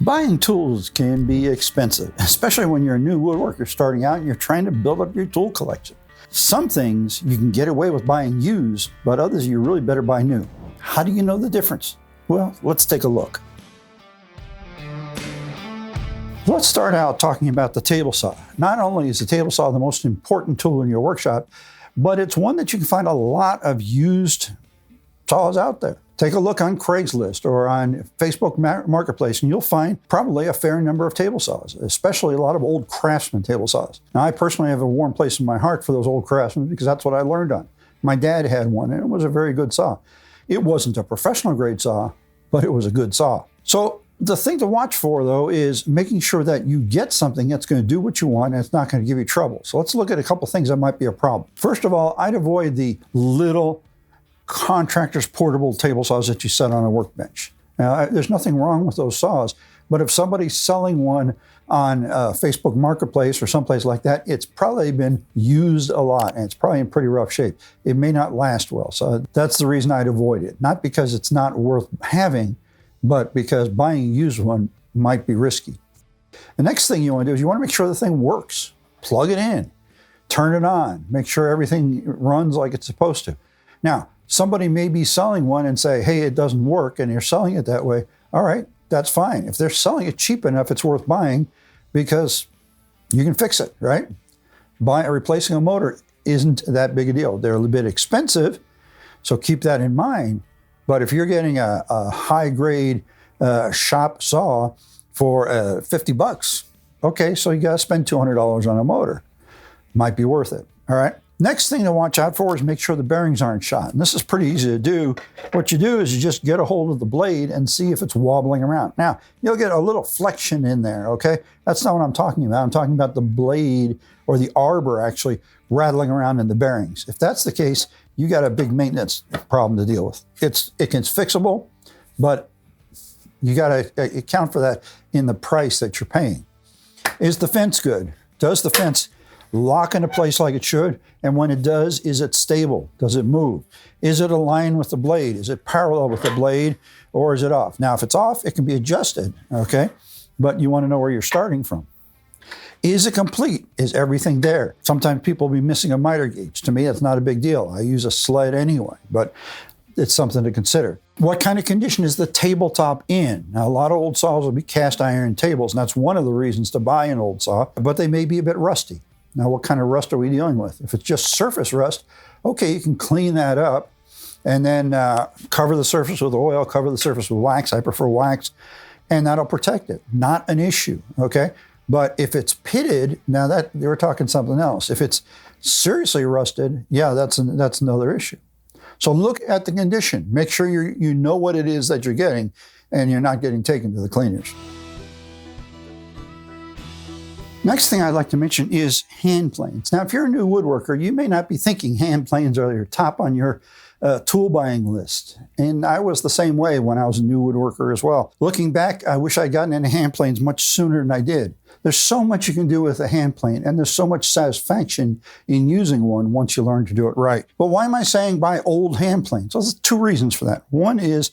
Buying tools can be expensive, especially when you're a new woodworker starting out and you're trying to build up your tool collection. Some things you can get away with buying used, but others you really better buy new. How do you know the difference? Well, let's take a look. Let's start out talking about the table saw. Not only is the table saw the most important tool in your workshop, but it's one that you can find a lot of used saws out there. Take a look on Craigslist or on Facebook Marketplace, and you'll find probably a fair number of table saws, especially a lot of old Craftsman table saws. Now, I personally have a warm place in my heart for those old Craftsman because that's what I learned on. My dad had one, and it was a very good saw. It wasn't a professional grade saw, but it was a good saw. So the thing to watch for, though, is making sure that you get something that's going to do what you want and it's not going to give you trouble. So let's look at a couple things that might be a problem. First of all, I'd avoid the little contractor's portable table saws that you set on a workbench. Now, there's nothing wrong with those saws, but if somebody's selling one on Facebook Marketplace or someplace like that, it's probably been used a lot and it's probably in pretty rough shape. It may not last well. So that's the reason I'd avoid it. Not because it's not worth having, but because buying a used one might be risky. The next thing you want to do is you want to make sure the thing works. Plug it in, turn it on, make sure everything runs like it's supposed to. Now, somebody may be selling one and say, hey, it doesn't work, and you're selling it that way. All right, that's fine. If they're selling it cheap enough, it's worth buying because you can fix it, right? Replacing a motor isn't that big a deal. They're a little bit expensive, so keep that in mind. But if you're getting a high-grade shop saw for $50, okay, so you got to spend $200 on a motor. Might be worth it, all right? Next thing to watch out for is make sure the bearings aren't shot. And this is pretty easy to do. What you do is you just get a hold of the blade and see if it's wobbling around. Now, you'll get a little flexion in there, okay? That's not what I'm talking about. I'm talking about the blade or the arbor actually rattling around in the bearings. If that's the case, you got a big maintenance problem to deal with. It's fixable, but you got to account for that in the price that you're paying. Is the fence good? Does the fence lock into place like it should? And when it does, is it stable? Does it move? Is it aligned with the blade? Is it parallel with the blade, or is it off? Now, if it's off, it can be adjusted, okay? But you want to know where you're starting from. Is it complete? Is everything there? Sometimes people will be missing a miter gauge. To me, that's not a big deal. I use a sled anyway, but it's something to consider. What kind of condition is the tabletop in? Now, a lot of old saws will be cast iron tables, and that's one of the reasons to buy an old saw, but they may be a bit rusty. Now, what kind of rust are we dealing with? If it's just surface rust, okay, you can clean that up and then cover the surface with oil, cover the surface with wax. I prefer wax, and that'll protect it. Not an issue, okay? But if it's pitted, now that we're talking something else. If it's seriously rusted, yeah, that's another issue. So look at the condition. Make sure you know what it is that you're getting and you're not getting taken to the cleaners. Next thing I'd like to mention is hand planes. Now, if you're a new woodworker, you may not be thinking hand planes are your top on your tool buying list. And I was the same way when I was a new woodworker as well. Looking back, I wish I'd gotten into hand planes much sooner than I did. There's so much you can do with a hand plane, and there's so much satisfaction in using one once you learn to do it right. But why am I saying buy old hand planes? Well, there's two reasons for that. One is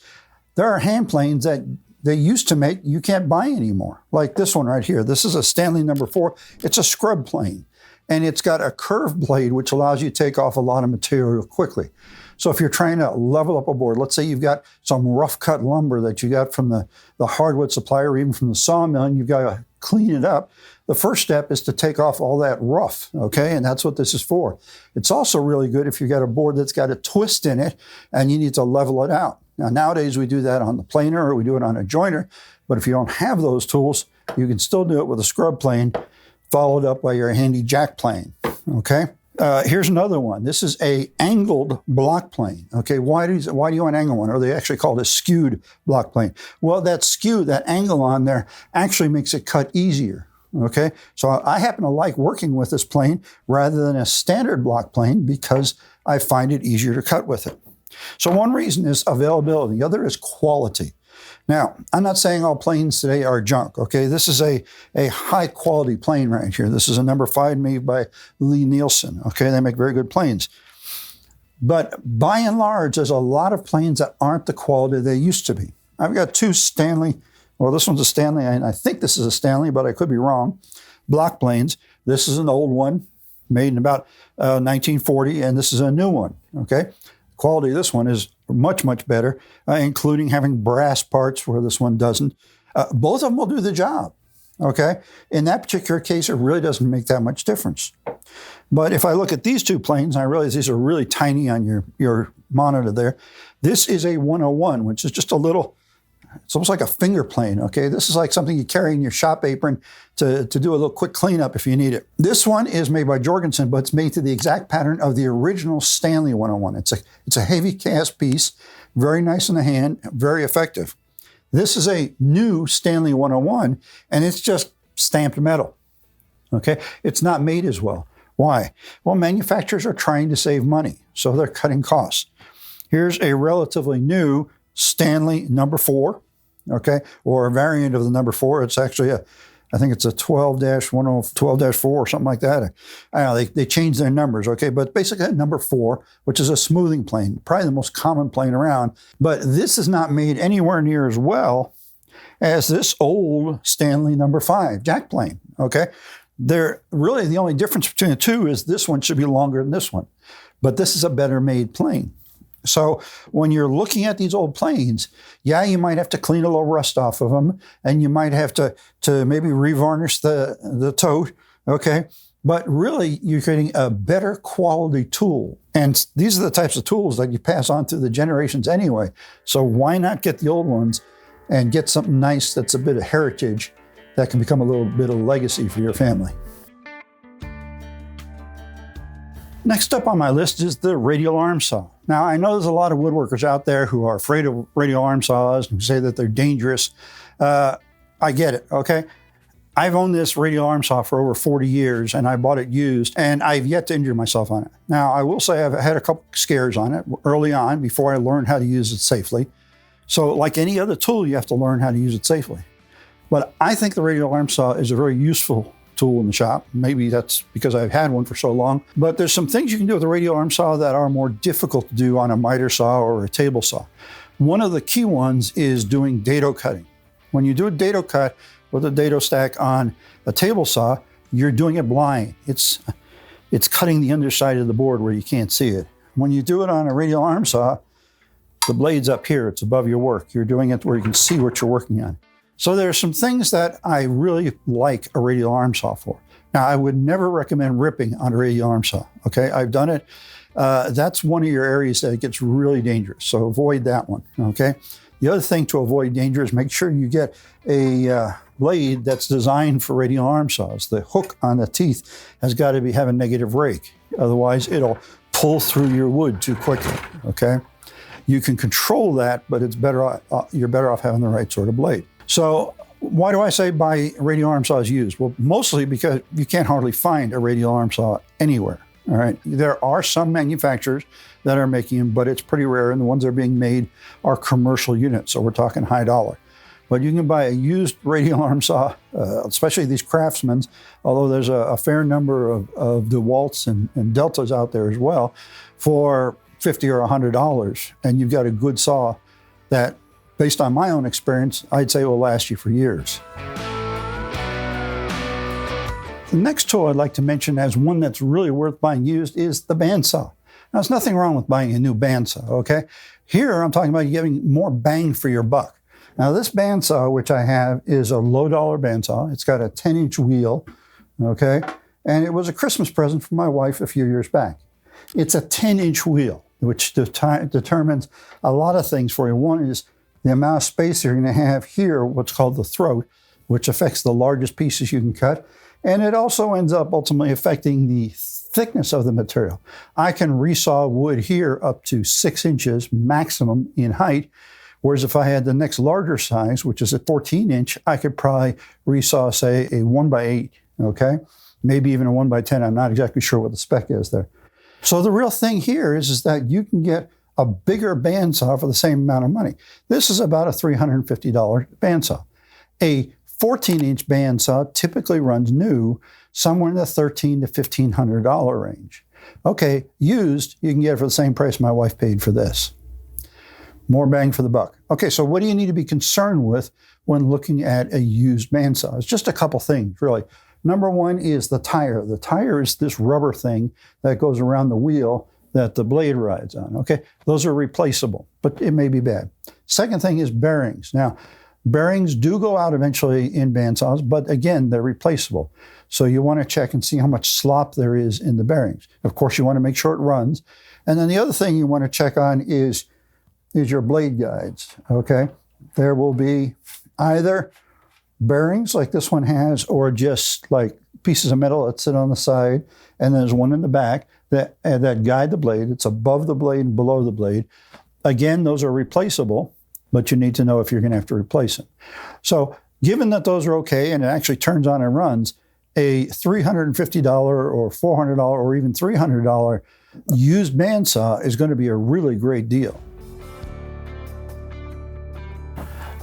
there are hand planes that they used to make, you can't buy anymore. Like this one right here. This is a Stanley number 4. It's a scrub plane. And it's got a curved blade, which allows you to take off a lot of material quickly. So if you're trying to level up a board, let's say you've got some rough cut lumber that you got from the hardwood supplier or even from the sawmill, and you've got to clean it up. The first step is to take off all that rough, okay? And that's what this is for. It's also really good if you've got a board that's got a twist in it and you need to level it out. Now, nowadays we do that on the planer or we do it on a joiner, but if you don't have those tools, you can still do it with a scrub plane followed up by your handy jack plane, okay? Here's another one. This is a angled block plane, okay? Why do you want an angled one? Or they actually call it a skewed block plane. Well, that skew, that angle on there actually makes it cut easier, okay? So I happen to like working with this plane rather than a standard block plane because I find it easier to cut with it. So one reason is availability. The other is quality. Now, I'm not saying all planes today are junk, okay? This is a high quality plane right here. This is a number 5 made by Lee Nielsen, okay? They make very good planes. But by and large, there's a lot of planes that aren't the quality they used to be. I've got 2 Stanley Well, this one's a Stanley. I think this is a Stanley, but I could be wrong. Block planes. This is an old one made in about 1940, and this is a new one, okay? Quality of this one is much, much better, including having brass parts where this one doesn't. Both of them will do the job, okay? In that particular case, it really doesn't make that much difference. But if I look at these two planes, I realize these are really tiny on your monitor there. This is a 101, which is just a little, it's almost like a finger plane, okay? This is like something you carry in your shop apron to do a little quick cleanup if you need it. This one is made by Jorgensen, but it's made to the exact pattern of the original Stanley 101. It's a heavy cast piece, very nice in the hand, very effective. This is a new Stanley 101, and it's just stamped metal, okay? It's not made as well. Why? Well, manufacturers are trying to save money, so they're cutting costs. Here's a relatively new Stanley number 4, okay, or a variant of the number 4. It's actually I think it's a 12-4 or something like that. I don't know, they changed their numbers, okay, but basically a number 4, which is a smoothing plane, probably the most common plane around. But this is not made anywhere near as well as this old Stanley number 5 jack plane, okay? They're really the only difference between the two is this one should be longer than this one, but this is a better made plane. So when you're looking at these old planes, yeah, you might have to clean a little rust off of them, and you might have to maybe revarnish the tote, okay? But really, you're getting a better quality tool. And these are the types of tools that you pass on through the generations anyway. So why not get the old ones and get something nice that's a bit of heritage that can become a little bit of legacy for your family. Next up on my list is the radial arm saw. Now, I know there's a lot of woodworkers out there who are afraid of radial arm saws and say that they're dangerous. I get it, okay? I've owned this radial arm saw for over 40 years, and I bought it used, and I've yet to injure myself on it. Now, I will say I've had a couple scares on it early on before I learned how to use it safely. So like any other tool, you have to learn how to use it safely. But I think the radial arm saw is a very useful tool in the shop. Maybe that's because I've had one for so long. But there's some things you can do with a radial arm saw that are more difficult to do on a miter saw or a table saw. One of the key ones is doing dado cutting. When you do a dado cut with a dado stack on a table saw, you're doing it blind. It's cutting the underside of the board where you can't see it. When you do it on a radial arm saw, the blade's up here, it's above your work. You're doing it where you can see what you're working on. So there are some things that I really like a radial arm saw for. Now, I would never recommend ripping on a radial arm saw, okay? I've done it. That's one of your areas that gets really dangerous, so avoid that one, okay? The other thing to avoid danger is make sure you get a blade that's designed for radial arm saws. The hook on the teeth has got to have a negative rake. Otherwise, it'll pull through your wood too quickly, okay? You can control that, but it's you're better off having the right sort of blade. So why do I say buy radial arm saws used? Well, mostly because you can't hardly find a radial arm saw anywhere, all right? There are some manufacturers that are making them, but it's pretty rare, and the ones that are being made are commercial units, so we're talking high dollar. But you can buy a used radial arm saw, especially these Craftsmans, although there's a fair number of DeWalts and Deltas out there as well, for $50 or $100, and you've got a good saw that, based on my own experience, I'd say will last you for years. The next tool I'd like to mention as one that's really worth buying used is the bandsaw. Now, there's nothing wrong with buying a new bandsaw, okay? Here, I'm talking about you getting more bang for your buck. Now, this bandsaw, which I have, is a low-dollar bandsaw. It's got a 10-inch wheel, okay? And it was a Christmas present from my wife a few years back. It's a 10-inch wheel, which determines a lot of things for you. One is the amount of space you're going to have here, what's called the throat, which affects the largest pieces you can cut. And it also ends up ultimately affecting the thickness of the material. I can resaw wood here up to 6 inches maximum in height, whereas if I had the next larger size, which is a 14-inch, I could probably resaw, say, a 1x8, okay? Maybe even a 1x10. I'm not exactly sure what the spec is there. So the real thing here is that you can get a bigger bandsaw for the same amount of money. This is about a $350 bandsaw. A 14-inch bandsaw typically runs new somewhere in the $1,300 to $1,500 range. Okay, used, you can get it for the same price my wife paid for this. More bang for the buck. Okay, so what do you need to be concerned with when looking at a used bandsaw. It's just a couple things, really. Number one is the tire. The tire is this rubber thing that goes around the wheel that the blade rides on, okay? Those are replaceable, but it may be bad. Second thing is bearings. Now, bearings do go out eventually in bandsaws, but again, they're replaceable. So you want to check and see how much slop there is in the bearings. Of course, you want to make sure it runs. And then the other thing you want to check on is your blade guides, okay? There will be either bearings like this one has, or just like pieces of metal that sit on the side, and there's one in the back that guide the blade. It's above the blade and below the blade. Again, those are replaceable, but you need to know if you're going to have to replace them. So given that those are okay and it actually turns on and runs, a $350 or $400 or even $300 used bandsaw is going to be a really great deal.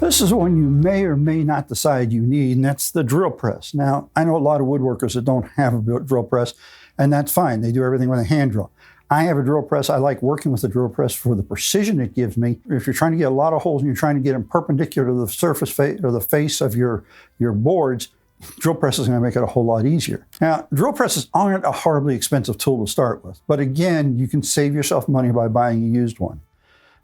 This is one you may or may not decide you need, and that's the drill press. Now, I know a lot of woodworkers that don't have a drill press, and that's fine. They do everything with a hand drill. I have a drill press. I like working with the drill press for the precision it gives me. If you're trying to get a lot of holes and you're trying to get them perpendicular to the surface or the face of your boards, drill press is going to make it a whole lot easier. Now, drill presses aren't a horribly expensive tool to start with, but again, you can save yourself money by buying a used one.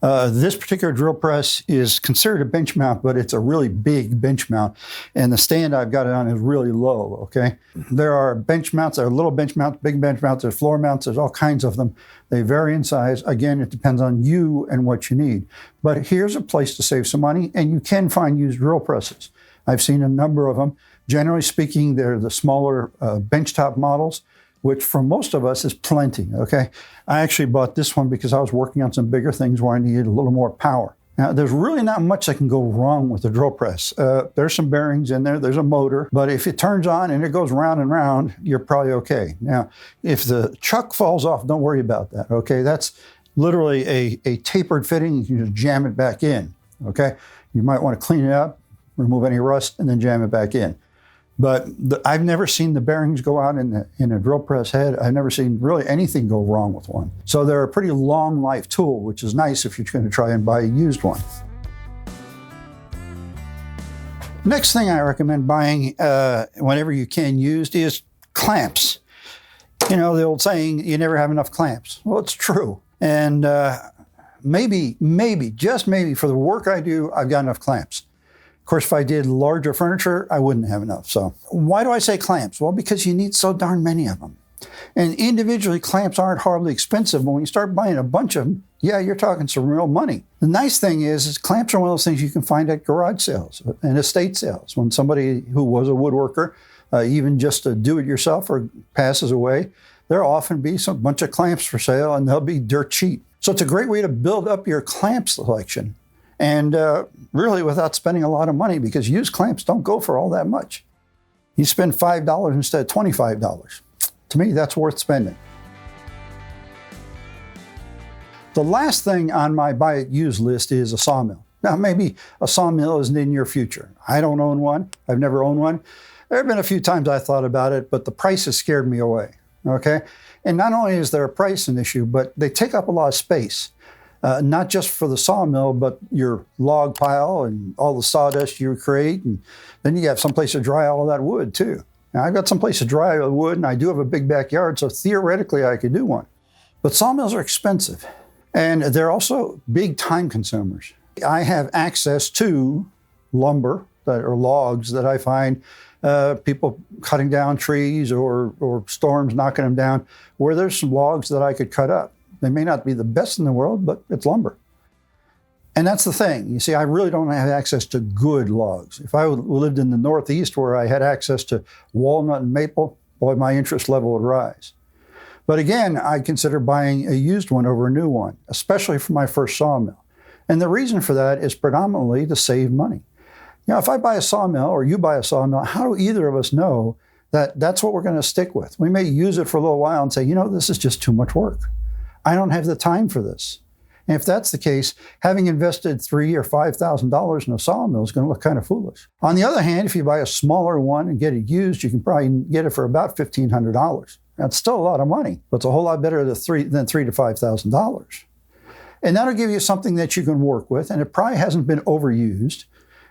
This particular drill press is considered a bench mount, but it's a really big bench mount, and the stand I've got it on is really low, okay? There are bench mounts, there are little bench mounts, big bench mounts, there's floor mounts, there's all kinds of them. They vary in size. Again, it depends on you and what you need. But here's a place to save some money, and you can find used drill presses. I've seen a number of them. Generally speaking, they're the smaller benchtop models, which for most of us is plenty, okay? I actually bought this one because I was working on some bigger things where I needed a little more power. Now, there's really not much that can go wrong with the drill press. There's some bearings in there, there's a motor, but if it turns on and it goes round and round, you're probably okay. Now, if the chuck falls off, don't worry about that, okay? That's literally a tapered fitting. You can just jam it back in, okay? You might want to clean it up, remove any rust, and then jam it back in. But I've never seen the bearings go out in a drill press head. I've never seen really anything go wrong with one. So they're a pretty long life tool, which is nice if you're going to try and buy a used one. Next thing I recommend buying whenever you can used is clamps. You know, the old saying, you never have enough clamps. Well, it's true. And maybe, just maybe for the work I do, I've got enough clamps. Of course, if I did larger furniture, I wouldn't have enough. So why do I say clamps? Well, because you need so darn many of them. And individually, clamps aren't horribly expensive. But when you start buying a bunch of them, yeah, you're talking some real money. The nice thing is clamps are one of those things you can find at garage sales and estate sales. When somebody who was a woodworker, even just a do-it-yourself or passes away, there'll often be some bunch of clamps for sale, and they'll be dirt cheap. So it's a great way to build up your clamp selection. And really without spending a lot of money, because used clamps don't go for all that much. You spend $5 instead of $25. To me, that's worth spending. The last thing on my buy it used list is a sawmill. Now, maybe a sawmill isn't in your future. I don't own one. I've never owned one. There have been a few times I thought about it, but the price has scared me away, okay? And not only is there a price an issue, but they take up a lot of space. Not just for the sawmill, but your log pile and all the sawdust you create. And then you have someplace to dry all of that wood too. Now, I've got someplace to dry the wood, and I do have a big backyard, so theoretically I could do one. But sawmills are expensive, and they're also big time consumers. I have access to lumber or logs that I find people cutting down trees or storms knocking them down, where there's some logs that I could cut up. They may not be the best in the world, but it's lumber. And that's the thing. You see, I really don't have access to good logs. If I lived in the Northeast where I had access to walnut and maple, boy, my interest level would rise. But again, I'd consider buying a used one over a new one, especially for my first sawmill. And the reason for that is predominantly to save money. You know, if I buy a sawmill or you buy a sawmill, how do either of us know that that's what we're going to stick with? We may use it for a little while and say, you know, this is just too much work. I don't have the time for this. And if that's the case, having invested $3,000 or $5,000 in a sawmill is going to look kind of foolish. On the other hand, if you buy a smaller one and get it used, you can probably get it for about $1,500. That's still a lot of money, but it's a whole lot better than $3,000 to $5,000. And that'll give you something that you can work with, and it probably hasn't been overused.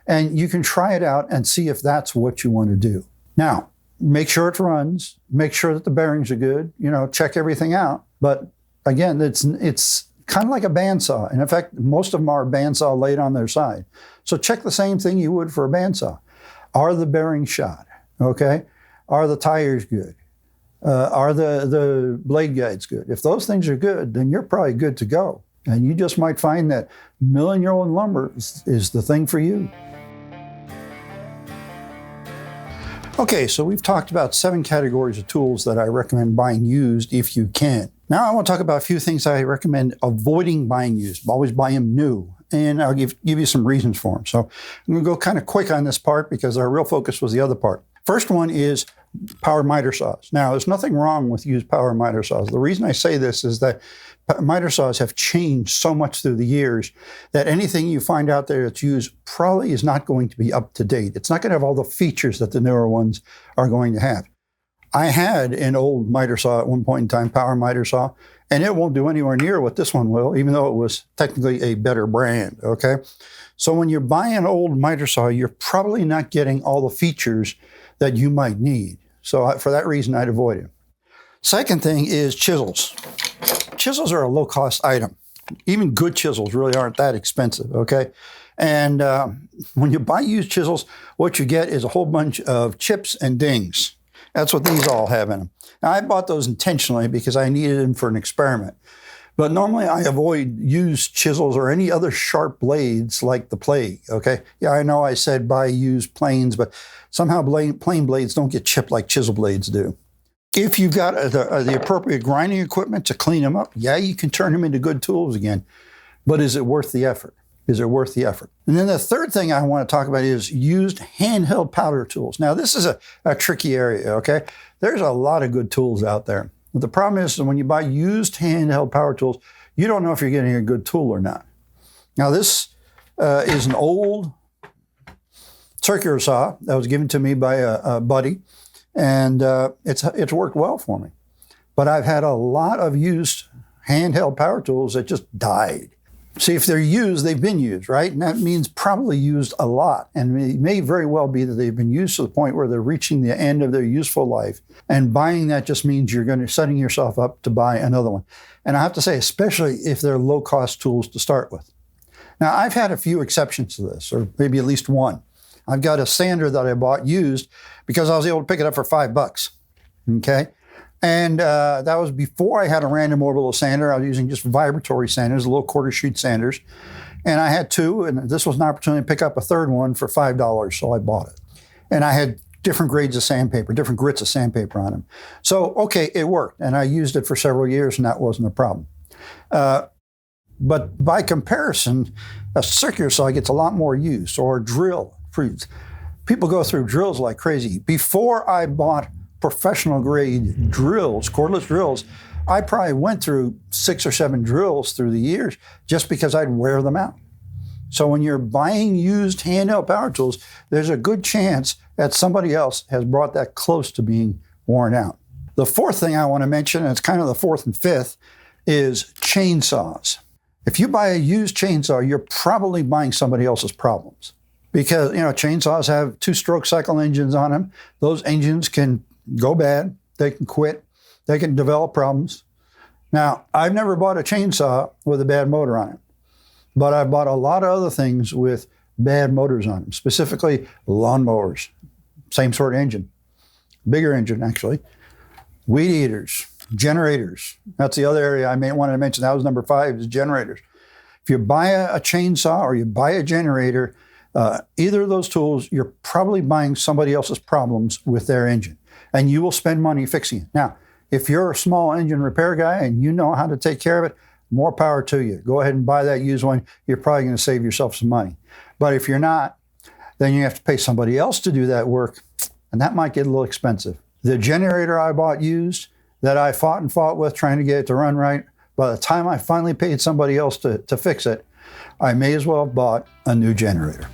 And you can try it out and see if that's what you want to do. Now, make sure it runs, make sure that the bearings are good, check everything out. But again, it's kind of like a bandsaw. And in fact, most of them are bandsaw laid on their side. So check the same thing you would for a bandsaw. Are the bearings shot? Okay. Are the tires good? Are the blade guides good? If those things are good, then you're probably good to go. And you just might find that milling your own lumber is the thing for you. Okay, so we've talked about 7 categories of tools that I recommend buying used if you can. Now I want to talk about a few things I recommend avoiding buying used. Always buy them new. And I'll give you some reasons for them. So I'm going to go kind of quick on this part because our real focus was the other part. First one is power miter saws. Now, there's nothing wrong with used power miter saws. The reason I say this is that miter saws have changed so much through the years that anything you find out there that's used probably is not going to be up to date. It's not going to have all the features that the newer ones are going to have. I had an old miter saw at one point in time, power miter saw, and it won't do anywhere near what this one will, even though it was technically a better brand, okay? So when you're buying an old miter saw, you're probably not getting all the features that you might need. So for that reason, I'd avoid it. Second thing is chisels. Chisels are a low-cost item. Even good chisels really aren't that expensive, okay? And when you buy used chisels, what you get is a whole bunch of chips and dings. That's what these all have in them. Now, I bought those intentionally because I needed them for an experiment. But normally I avoid used chisels or any other sharp blades like the plague, okay? Yeah, I know I said buy used planes, but somehow plane blades don't get chipped like chisel blades do. If you've got the appropriate grinding equipment to clean them up, yeah, you can turn them into good tools again. But is it worth the effort? Is it worth the effort? And then the third thing I want to talk about is used handheld powder tools. Now, this is a tricky area, okay? There's a lot of good tools out there. But the problem is that when you buy used handheld power tools, you don't know if you're getting a good tool or not. Now, this is an old circular saw that was given to me by a buddy, and it's worked well for me. But I've had a lot of used handheld power tools that just died. See, if they're used, they've been used, right? And that means probably used a lot. And it may very well be that they've been used to the point where they're reaching the end of their useful life. And buying that just means you're setting yourself up to buy another one. And I have to say, especially if they're low-cost tools to start with. Now, I've had a few exceptions to this, or maybe at least one. I've got a sander that I bought used because I was able to pick it up for $5, okay? And that was before I had a random orbital sander. I was using just vibratory sanders, little quarter sheet sanders. And I had 2, and this was an opportunity to pick up a third one for $5, so I bought it. And I had different grades of sandpaper, different grits of sandpaper on them. So, okay, it worked. And I used it for several years, and that wasn't a problem. But by comparison, a circular saw gets a lot more use, or a drill. People go through drills like crazy. Before I bought professional grade drills, cordless drills, I probably went through 6 or 7 drills through the years just because I'd wear them out. So when you're buying used handheld power tools, there's a good chance that somebody else has brought that close to being worn out. The fourth thing I want to mention, and it's kind of the fourth and fifth, is chainsaws. If you buy a used chainsaw, you're probably buying somebody else's problems. Because, chainsaws have 2-stroke cycle engines on them. Those engines can go bad, they can quit, they can develop problems. Now, I've never bought a chainsaw with a bad motor on it, but I've bought a lot of other things with bad motors on them, specifically lawnmowers, same sort of engine, bigger engine actually, weed eaters, generators. That's the other area I may want to mention. That was number 5 is generators. If you buy a chainsaw or you buy a generator, either of those tools, you're probably buying somebody else's problems with their engine. And you will spend money fixing it. Now, if you're a small engine repair guy and you know how to take care of it, more power to you. Go ahead and buy that used one. You're probably going to save yourself some money. But if you're not, then you have to pay somebody else to do that work, and that might get a little expensive. The generator I bought used, that I fought with trying to get it to run right, by the time I finally paid somebody else to fix it, I may as well have bought a new generator.